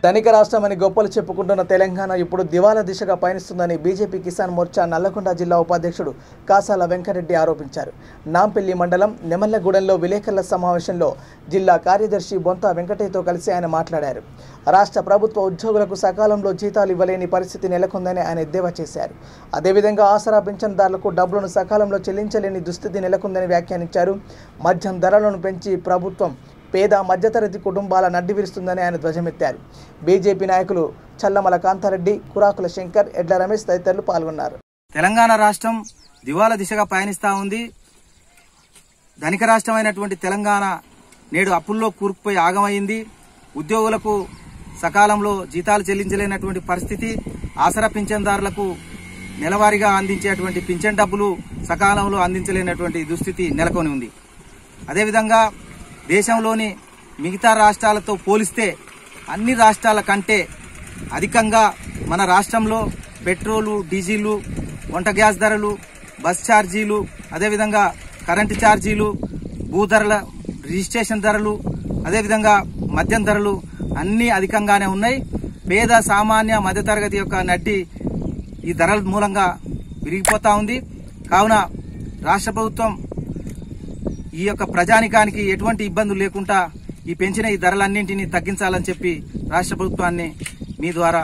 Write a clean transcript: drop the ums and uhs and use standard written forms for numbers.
ధనిక రాష్ట్రమని గొప్పలు చెప్పుకుంటున్న తెలంగాణ ఇప్పుడు దివాలా దిశగా పయనిస్తుందని బీజేపీ కిసాన్ మోర్చా నల్లగొండ జిల్లా ఉపాధ్యక్షుడు కాసాల వెంకరెడ్డి ఆరోపించారు. నాంపల్లి మండలం నెమల్లగూడెంలో విలేకరుల సమావేశంలో జిల్లా కార్యదర్శి బొంత వెంకటయ్యతో కలిసి ఆయన మాట్లాడారు. రాష్ట్ర ప్రభుత్వ ఉద్యోగులకు సకాలంలో జీతాలు ఇవ్వలేని పరిస్థితి నెలకొందని ఆయన ఎద్దేవా చేశారు. అదేవిధంగా ఆసరా పింఛన్దారులకు డబ్బులను సకాలంలో చెల్లించలేని దుస్థితి నెలకొందని వ్యాఖ్యానించారు. మద్యం ధరలను పెంచి ప్రభుత్వం పేద మధ్యతరగతి కుటుంబాల నడ్డి విరుస్తుందని ఆయన ధ్వజమెత్తారు. బీజేపీ నాయకులు చల్లమల కాంతారెడ్డి, కురాకుల శంకర్, ఎడ్ల రమేష్ తదితరులు పాల్గొన్నారు. తెలంగాణ రాష్ట్రం దివాలా దిశగా పయనిస్తా ఉంది. ధనిక రాష్ట్రమైనటువంటి తెలంగాణ నేడు అప్పుల్లో కూరుకుపోయి ఆగమైంది. ఉద్యోగులకు సకాలంలో జీతాలు చెల్లించలేనటువంటి పరిస్థితి, ఆసరా పింఛన్దారులకు నెలవారీగా అందించేటువంటి పింఛన్ డబ్బులు సకాలంలో అందించలేనటువంటి దుస్థితి నెలకొని ఉంది. అదేవిధంగా దేశంలోని మిగతా రాష్ట్రాలతో పోలిస్తే అన్ని రాష్ట్రాల కంటే అధికంగా మన రాష్ట్రంలో పెట్రోలు, డీజిల్, వంట గ్యాస్ ధరలు, బస్ ఛార్జీలు, అదేవిధంగా కరెంటు ఛార్జీలు, భూధరల రిజిస్ట్రేషన్ ధరలు, అదేవిధంగా మద్యం ధరలు అన్నీ అధికంగానే ఉన్నాయి. పేద సామాన్య మధ్యతరగతి యొక్క నడ్డి ఈ ధరల మూలంగా విరిగిపోతా ఉంది. కావున రాష్ట్ర ప్రభుత్వం ఈ యొక్క ప్రజానికానికి ఎటువంటి ఇబ్బందులు లేకుండా ఈ పెంచిన ఈ ధరలన్నింటినీ తగ్గించాలని చెప్పి రాష్ట్ర ప్రభుత్వాన్ని మీ ద్వారా